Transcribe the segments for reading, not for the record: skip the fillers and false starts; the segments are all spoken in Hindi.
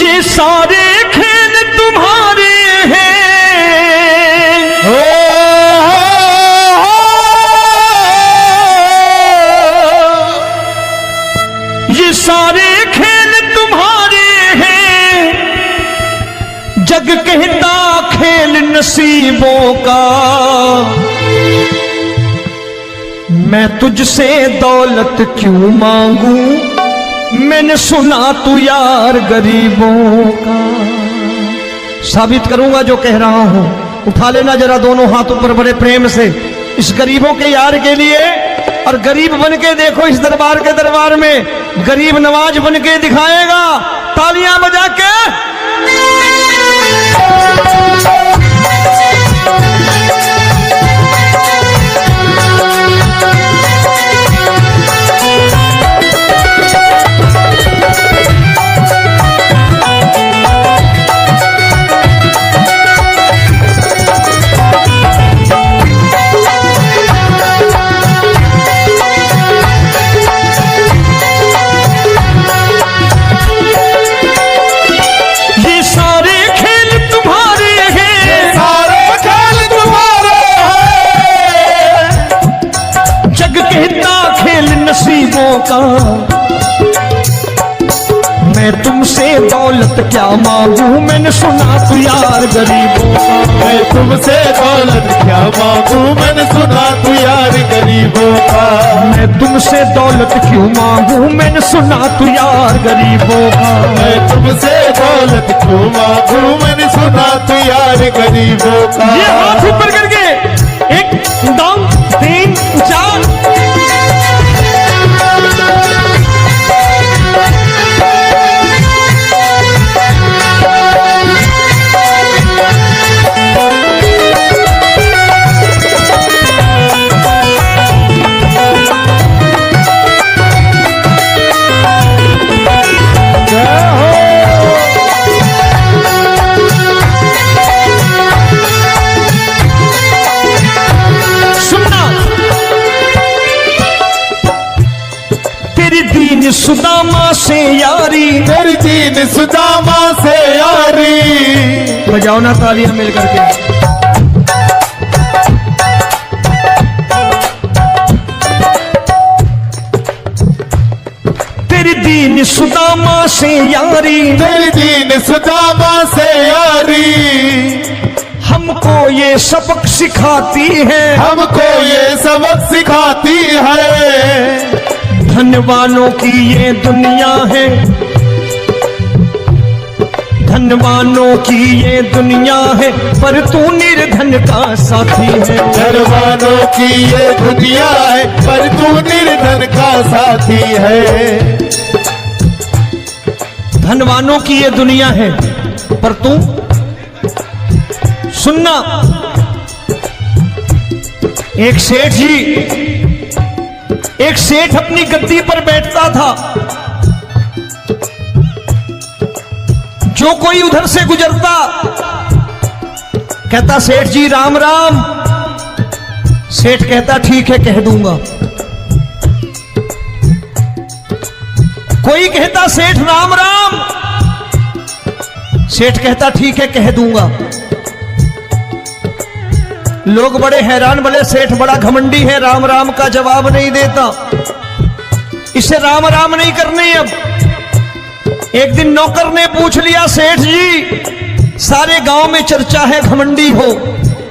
ये सारे खेल तुम्हारे हैं, ये सारे खेल तुम्हारे हैं, जग कहता खेल नसीबों का। मैं तुझसे दौलत क्यों मांगू, मैंने सुना तू यार गरीबों का। साबित करूंगा जो कह रहा हूं। उठा लेना जरा दोनों हाथ ऊपर बड़े प्रेम से इस गरीबों के यार के लिए, और गरीब बन के देखो इस दरबार के दरबार में गरीब नवाज बन के दिखाएगा, तालियां बजा के। नसीबों का मैं तुमसे दौलत क्या मांगू, मैंने सुना तू यार गरीबों का। मैं तुमसे दौलत क्या मांगू, मैंने सुना तू यार गरीबों का। मैं तुमसे दौलत क्यों मांगू, मैंने सुना तू यार गरीबों का। मैं तुमसे दौलत क्यों मांगू, मैंने सुना तू यार गरीबों का। ये हाथ ऊपर करके 1 2 3 4 सुदामा से यारी, तेरी दीन सुदामा से यारी। बजाओ ना तालियां मिल करके। तेरी दीन सुदामा से यारी, तेरी दीन सुदामा से यारी। हमको ये सबक सिखाती है, हमको ये सबक सिखाती है। धनवानों की ये दुनिया है, धनवानों की ये दुनिया है, पर तू निर्धन का साथी है। धनवानों की ये दुनिया है, पर तू निर्धन का साथी है। धनवानों की ये दुनिया है, पर तू सुनना। एक सेठ अपनी गद्दी पर बैठता था। जो कोई उधर से गुजरता कहता सेठ जी राम राम। सेठ कहता ठीक है कह दूंगा। कोई कहता सेठ राम राम। सेठ कहता ठीक है कह दूंगा। लोग बड़े हैरान, बोले सेठ बड़ा घमंडी है, राम राम का जवाब नहीं देता, इसे राम राम नहीं करने। अब एक दिन नौकर ने पूछ लिया सेठ जी सारे गांव में चर्चा है घमंडी हो,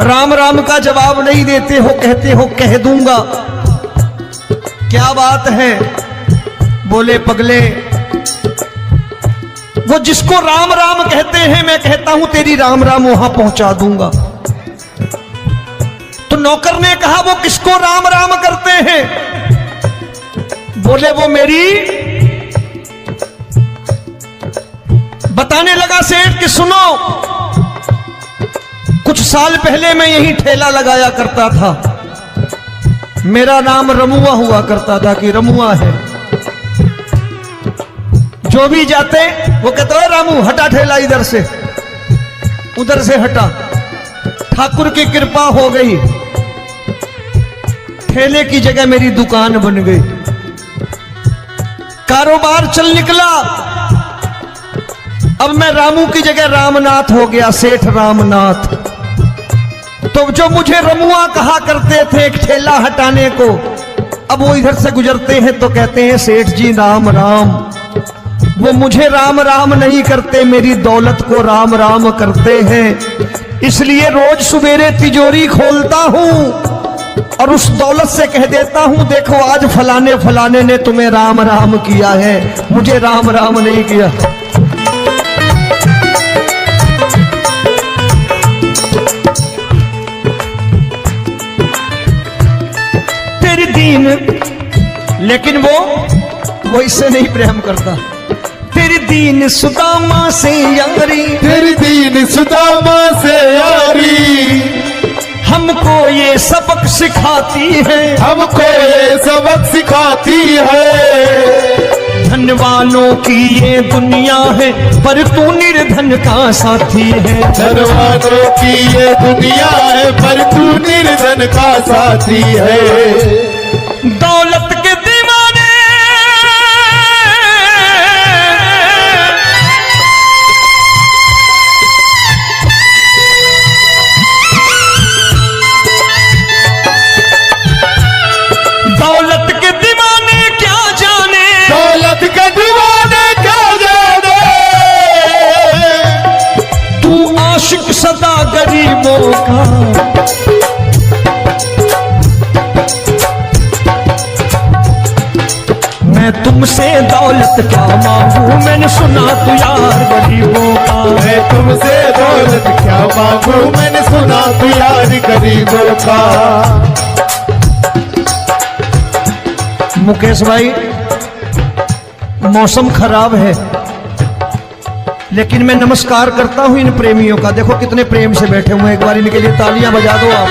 राम राम का जवाब नहीं देते हो, कहते हो कह दूंगा, क्या बात है? बोले पगले वो जिसको राम राम कहते हैं मैं कहता हूं तेरी राम राम वहां पहुंचा दूंगा। तो नौकर ने कहा वो किसको राम राम करते हैं? बोले वो मेरी। बताने लगा सेठ कि सुनो, कुछ साल पहले मैं यही ठेला लगाया करता था, मेरा नाम रमुआ हुआ करता था कि रमुआ है। जो भी जाते वो कहते हैं रामू हटा ठेला इधर से, उधर से हटा। ठाकुर की कृपा हो गई, ठेले की जगह मेरी दुकान बन गई, कारोबार चल निकला। अब मैं रामू की जगह रामनाथ हो गया, सेठ रामनाथ। तो जो मुझे रमुआ कहा करते थे एक ठेला हटाने को, अब वो इधर से गुजरते हैं तो कहते हैं सेठ जी राम राम। वो मुझे राम राम नहीं करते, मेरी दौलत को राम राम करते हैं। इसलिए रोज सवेरे तिजोरी खोलता हूं और उस दौलत से कह देता हूं देखो आज फलाने फलाने ने तुम्हें राम राम किया है, मुझे राम राम नहीं किया। तेरी दीन, लेकिन वो इससे नहीं प्रेम करता। तेरी दीन सुदामा से यारी, तेरी दीन सुदामा से यारी, हमको ये सबक सिखाती है, हमको ये सबक सिखाती है। धन वालों की ये दुनिया है पर तू निर्धन का साथी है। धन वालों की ये दुनिया है पर तू निर्धन का साथी है। दौलत के दीवाने दौलत के दीवाने क्या जाने, दौलत के दीवाने क्या जाने। तू आशिक सदा गरीबों का। मैं तुमसे दौलत क्या मांगू, मैंने सुना तू यार गरीबों का। मैं तुमसे दौलत क्या मांगू, मैंने सुना तू यार गरीबों का। मुकेश भाई मौसम खराब है, लेकिन मैं नमस्कार करता हूं इन प्रेमियों का। देखो कितने प्रेम से बैठे हुए हैं, एक बार इनके लिए तालियां बजा दो आप।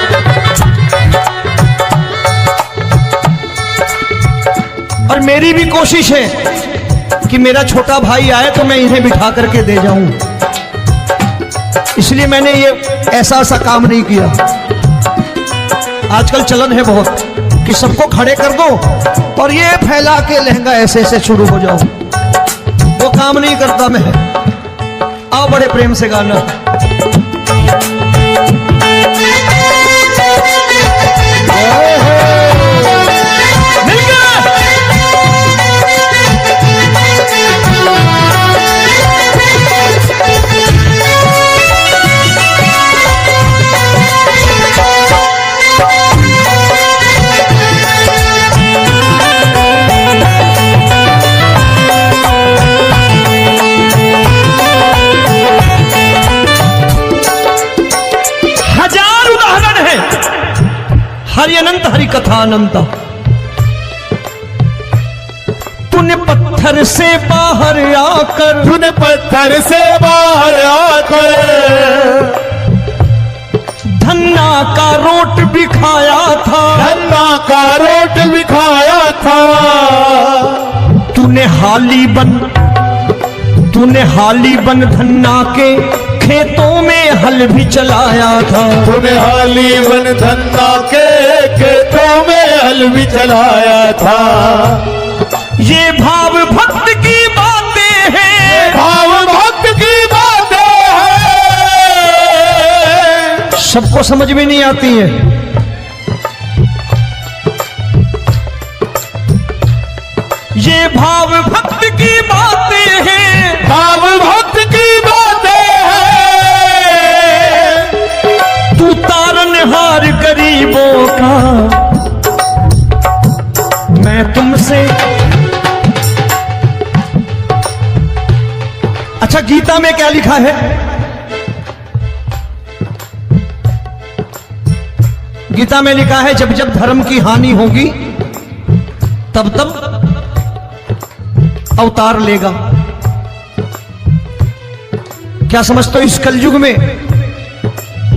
और मेरी भी कोशिश है कि मेरा छोटा भाई आए तो मैं इन्हें बिठा करके दे जाऊं, इसलिए मैंने ये ऐसा काम नहीं किया। आजकल चलन है बहुत कि सबको खड़े कर दो और ये फैला के लहंगा ऐसे ऐसे शुरू हो जाओ, वो काम नहीं करता मैं। आओ बड़े प्रेम से गाना। हरि अनंत हरि कथा अनंत। तूने पत्थर से बाहर आकर, तूने पत्थर से बाहर आकर धन्ना का रोट भी खाया था, धन्ना का रोट भी खाया था। तूने हाली बन धन्ना के खेतों में हल भी चलाया था। तूने हाली बन धन्ना के खेतों में हल भी चलाया था। ये भाव भक्त की बातें हैं, भाव भक्त की बातें हैं। सबको समझ में नहीं आती है। ये भाव भक्त की बातें हैं, भाव भक्त की बातें हैं। तू तारनहार गरीबों का। मैं तुमसे, अच्छा गीता में क्या लिखा है? गीता में लिखा है जब जब धर्म की हानि होगी तब तब अवतार लेगा। क्या समझते हो इस कलयुग में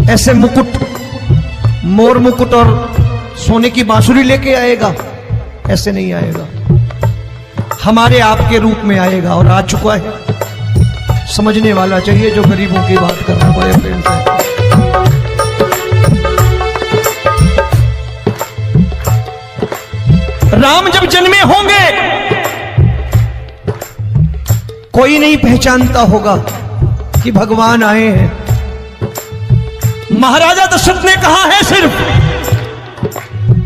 ऐसे मुकुट, मोर मुकुट और सोने की बांसुरी लेके आएगा? ऐसे नहीं आएगा, हमारे आपके रूप में आएगा और आ चुका है। समझने वाला चाहिए जो गरीबों की बात कर रहा है बड़े प्रेम से। राम जब जन्मे होंगे कोई नहीं पहचानता होगा, कि भगवान आए हैं। महाराजा दशरथ ने कहा है सिर्फ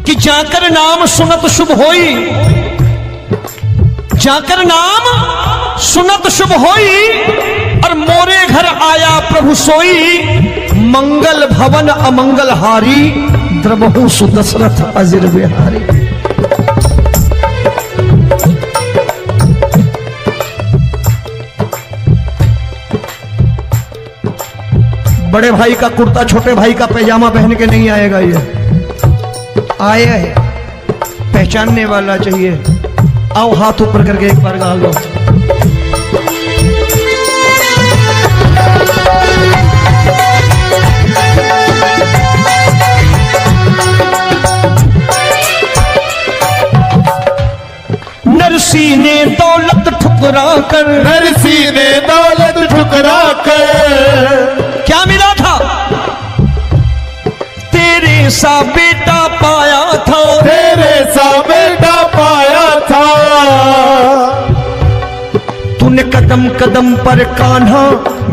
कि जाकर नाम सुनत शुभ होई, जाकर नाम सुनत शुभ होई, और मोरे घर आया प्रभु सोई, मंगल भवन अमंगल हारी, द्रबहु सुदशरथ अजिर बिहारी। बड़े भाई का कुर्ता छोटे भाई का पैजामा पहन के नहीं आएगा, ये आया है पहचानने वाला चाहिए। आओ हाथ ऊपर करके एक बार गा लो। नरसी ने दौलत ठुकरा कर, नरसी ने दौलत ठुकरा कर, क्या मिला था? तेरे सा बेटा पाया था, तेरे सा बेटा पाया था। तूने कदम कदम पर कान्हा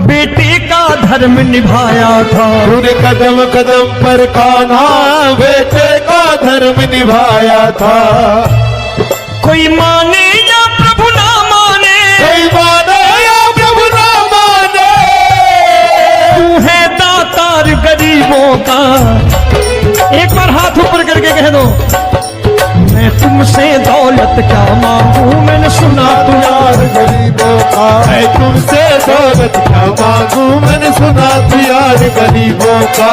बेटे का धर्म निभाया था, तूने कदम कदम पर कान्हा बेटे का धर्म निभाया था। कोई माने या प्रभु ना माने, कोई माने या प्रभु ना माने, तू है दातार गरीबों का। एक बार हाथ ऊपर करके कह दो, मैं तुमसे दौलत क्या मांगू, मैंने सुना तू यार गरीबों का। मैं तुमसे दौलत क्या मांगू, मैंने सुना तू यार गरीबों का।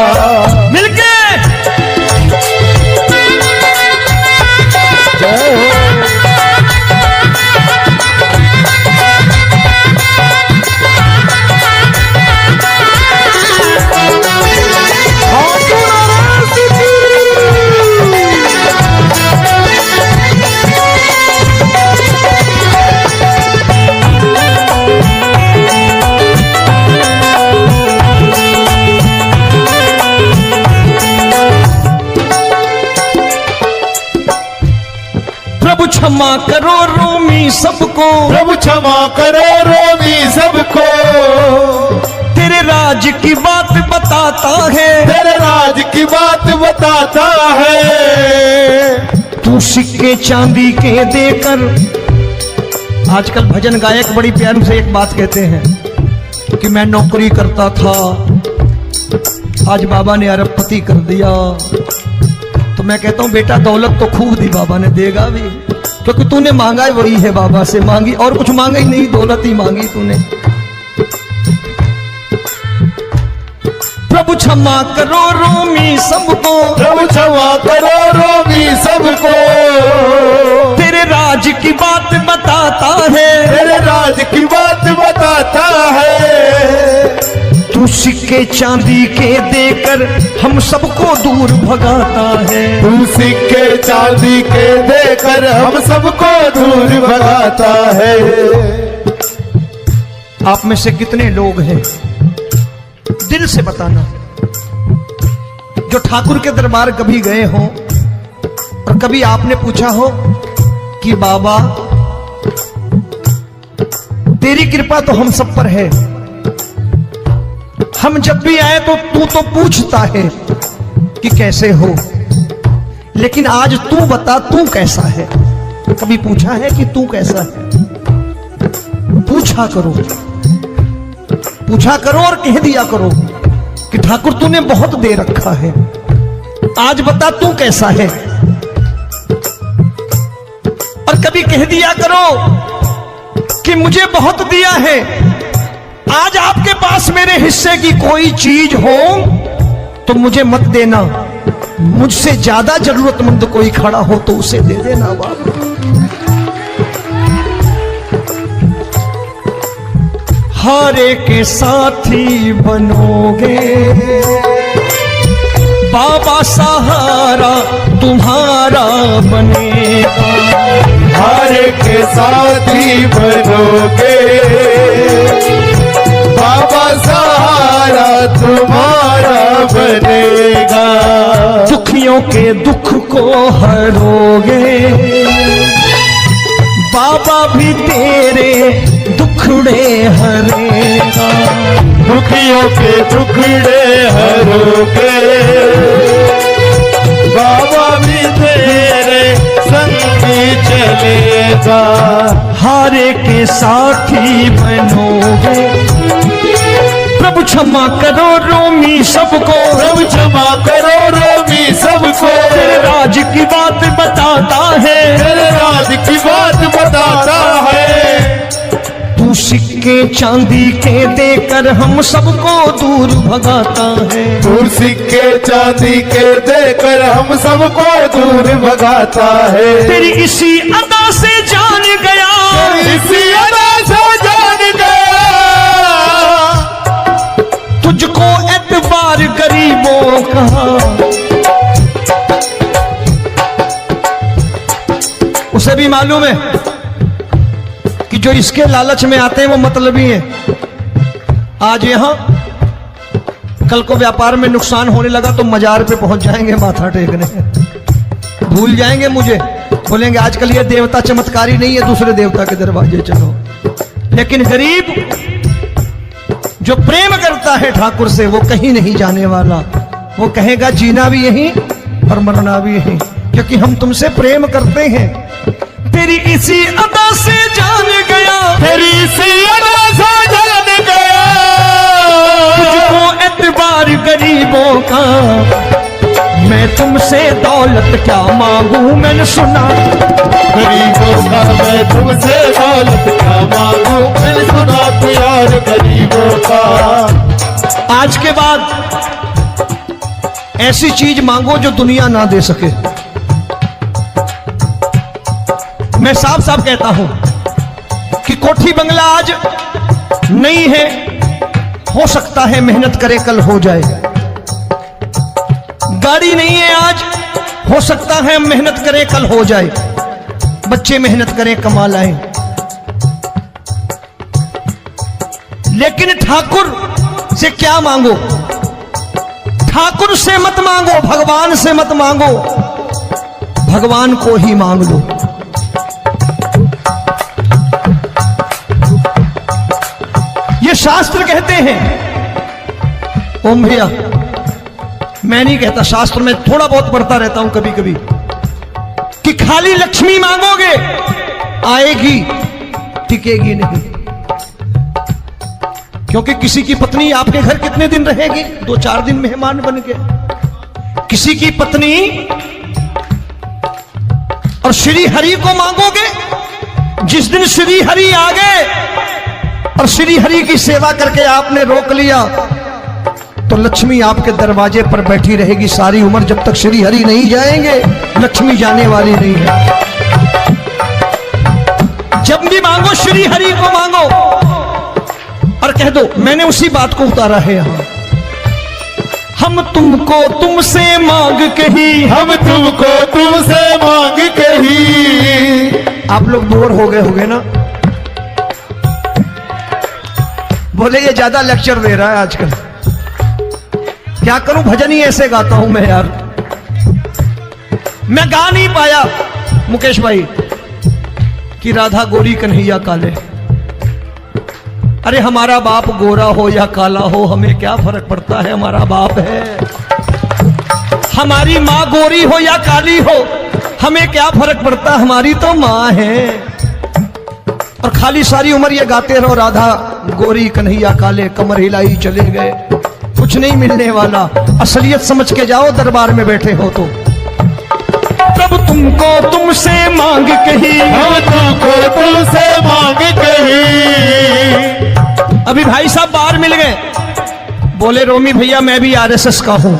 मिलके जय हो। प्रभु क्षमा करो रोमी सबको, प्रभु क्षमा करो रोमी सबको। तेरे राज की बात बताता है, तेरे राज की बात बताता है। तू सिक्के चांदी के देकर। आजकल भजन गायक बड़ी प्यार से एक बात कहते हैं कि मैं नौकरी करता था, आज बाबा ने अरबपति कर दिया। तो मैं कहता हूं बेटा दौलत तो खूब दी बाबा ने, देगा भी, क्योंकि तूने मांगा है वही है बाबा से मांगी, और कुछ मांगा ही नहीं, दौलत ही मांगी तूने। प्रभु क्षमा करो रोमी सबको, प्रभु क्षमा करो रोमी सबको। तेरे राज की बात बताता है, तेरे राज की बात बताता है। तू सिक्के चांदी के देकर हम सबको दूर भगाता है। तू सिक्के चांदी के देकर हम सबको दूर भगाता है। आप में से कितने लोग हैं, दिल से बताना, जो ठाकुर के दरबार कभी गए हो और कभी आपने पूछा हो कि बाबा तेरी कृपा तो हम सब पर है, हम जब भी आए तो तू तो पूछता है कि कैसे हो, लेकिन आज तू बता तू कैसा है। कभी पूछा है कि तू कैसा है? पूछा करो, पूछा करो और कह दिया करो कि ठाकुर तूने बहुत दे रखा है, आज बता तू कैसा है। और कभी कह दिया करो कि मुझे बहुत दिया है, आज आपके पास मेरे हिस्से की कोई चीज हो तो मुझे मत देना, मुझसे ज्यादा जरूरतमंद कोई खड़ा हो तो उसे दे देना बाबा। हारे के साथी बनोगे बाबा, सहारा तुम्हारा बनेगा। हारे के साथी बनोगे बाबा, सहारा तुम्हारा बनेगा। दुखियों के दुख को हरोगे बाबा, भी तेरे दुखड़े हरेगा। दुखियों के टुकड़े हरोगे, बाबा भी तेरे संगी चलेगा। हारे के साथी बनोगे, प्रभु क्षमा करो रोमी सबको, प्रभु क्षमा करो रोमी सबको, तेरे राज की बात बताता है, तेरे राज की बात बताता है। तू सिक्के चांदी के देकर हम सबको दूर भगाता है, तू सिक्के चांदी के देकर हम सबको दूर भगाता है। तेरी इसी अदा से जान गया, इसी अदा से जान गया, तुझको एतबार गरीबों का। उसे भी मालूम है कि जो इसके लालच में आते हैं वो मतलबी हैं। आज यहां कल को व्यापार में नुकसान होने लगा तो मजार पे पहुंच जाएंगे माथा टेकने, भूल जाएंगे मुझे, बोलेंगे आजकल ये देवता चमत्कारी नहीं है, दूसरे देवता के दरवाजे चलो। लेकिन गरीब जो प्रेम करता है ठाकुर से वो कहीं नहीं जाने वाला, वो कहेगा जीना भी यहीं और मरना भी यहीं, क्योंकि हम तुमसे प्रेम करते हैं। तेरी इसी अदा से जान गया, तेरी इसी अदा से जान गया, तुझको एतबार गरीबों का। मैं तुमसे दौलत क्या मांगू, मैंने सुना गरीबों का मैं तुमसे दौलत क्या मांगू, मैंने सुना प्यार गरीबों का। आज के बाद ऐसी चीज मांगो जो दुनिया ना दे सके। मैं साफ साफ कहता हूं कि कोठी बंगला आज नहीं है, हो सकता है मेहनत करे कल हो जाए। गाड़ी नहीं है आज, हो सकता है मेहनत करें कल हो जाए। बच्चे मेहनत करें कमा लाएं, लेकिन ठाकुर से क्या मांगो? ठाकुर से मत मांगो, भगवान से मत मांगो, भगवान को ही मांग लो। ये शास्त्र कहते हैं, ओम भैया मैं नहीं कहता, शास्त्र में थोड़ा बहुत पढ़ता रहता हूं कभी कभी, कि खाली लक्ष्मी मांगोगे आएगी, टिकेगी नहीं। क्योंकि किसी की पत्नी आपके घर कितने दिन रहेगी? 2-4 दिन मेहमान बन के। किसी की पत्नी और श्री हरि को मांगोगे, जिस दिन श्री हरि आ गए और श्री हरि की सेवा करके आपने रोक लिया तो लक्ष्मी आपके दरवाजे पर बैठी रहेगी सारी उम्र। जब तक श्री हरि नहीं जाएंगे लक्ष्मी जाने वाली नहीं है। जब भी मांगो श्री हरि को मांगो और कह दो मैंने उसी बात को उतारा है यहां। हम तुमको तुमसे मांग कही, हम तुमको तुमसे मांग कही। आप लोग बोर हो गए होंगे ना, बोले ये ज्यादा लेक्चर दे रहा है आजकल। क्या करूं, भजन ही ऐसे गाता हूं मैं यार। मैं गा नहीं पाया मुकेश भाई कि राधा गोरी कन्हैया काले। अरे हमारा बाप गोरा हो या काला हो हमें क्या फर्क पड़ता है, हमारा बाप है। हमारी माँ गोरी हो या काली हो हमें क्या फर्क पड़ता, हमारी तो माँ है। और खाली सारी उम्र ये गाते रहो राधा गोरी कन्हैया काले, कमर हिलाई चले गए, कुछ नहीं मिलने वाला। असलियत समझ के जाओ दरबार में बैठे हो तो। प्रभु तुमको तुमसे मांग कही, हम तुमको तुमसे मांग कही। अभी भाई साहब बाहर मिल गए, बोले रोमी भैया मैं भी आरएसएस का हूं।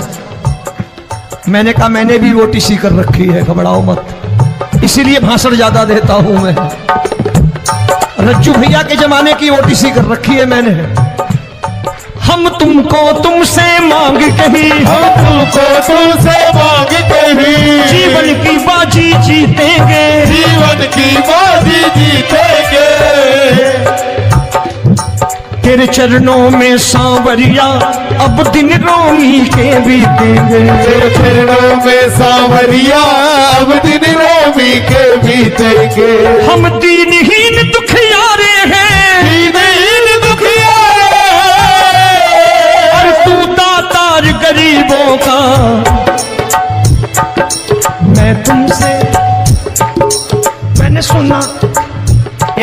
मैंने कहा मैंने भी ओटीसी कर रखी है, घबराओ मत, इसीलिए भाषण ज्यादा देता हूं मैं। रज्जू भैया के जमाने की ओटीसी कर रखी है मैंने। हम तुमको तुमसे मांग कही, हम तुमको तुमसे मांग कही। जीवन की बाजी जीतेंगे, जीवन की बाजी जीतेंगे। तेरे चरणों में सांवरिया अब दिन रोमी के बीतेंगे। तेरे चरणों में सांवरिया अब दिन रोमी के बीतेंगे। हम दीनहीन दुखियारे हैं, दीनहीन दुखियारे,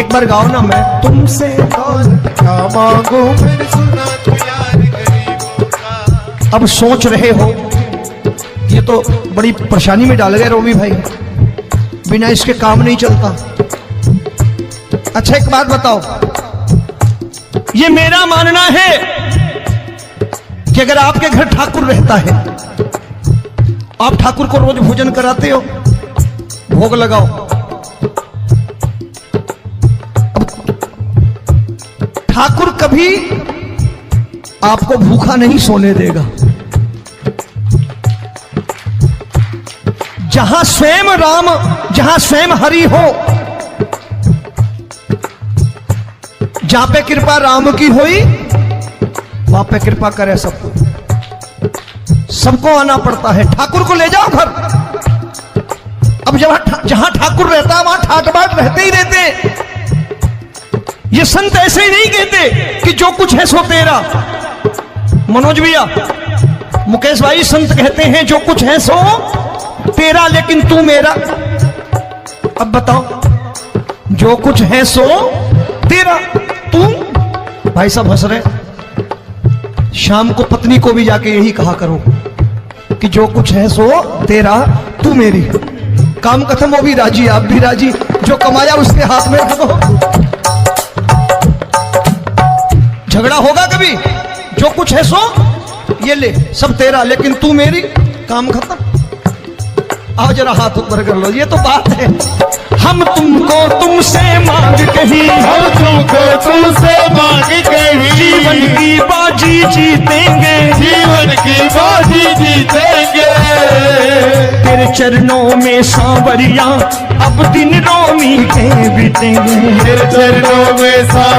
एक बार गाओ ना, मैं तुमसे दौलत क्या मांगू मैंने सुना तू यार गरीबों का। अब सोच रहे हो ये तो बड़ी परेशानी में डाल गए रोमी भाई, बिना इसके काम नहीं चलता। अच्छा एक बात बताओ, ये मेरा मानना है कि अगर आपके घर ठाकुर रहता है, आप ठाकुर को रोज भोजन कराते हो, भोग लगाओ, अब ठाकुर कभी आपको भूखा नहीं सोने देगा। जहां स्वयं राम, जहां स्वयं हरि हो, जहां पे कृपा राम की हुई वहां पे कृपा करे सबको, सबको आना पड़ता है। ठाकुर को ले जाओ घर। अब जहां ठाकुर रहता है वहां ठाट बाट रहते ही रहते हैं। ये संत ऐसे ही नहीं कहते कि जो कुछ है सो तेरा। मनोज भैया, मुकेश भाई, संत कहते हैं जो कुछ है सो तेरा लेकिन तू मेरा। अब बताओ, जो कुछ है सो तेरा, तू। भाई साहब हंस रहे। शाम को पत्नी को भी जाके यही कहा करो कि जो कुछ है सो तेरा, तू मेरी। काम खत्म, वो भी राजी, आप भी राजी। जो कमाया उसके हाथ में रख दो। झगड़ा होगा कभी? जो कुछ है सो ये ले, सब तेरा लेकिन तू मेरी। काम खत्म। आओ जरा हाथ ऊपर कर लो, ये तो बात है। हम तुमको तुमसे मांग कहीं, हम तुमको तुमसे मांग कहीं, जीवन की बाजी जीतेंगे, जीवन की बाजी जीतेंगे। तेरे चरणों में सांवरिया अब दिन रोमी के बीतेंगे। तेरे चरणों में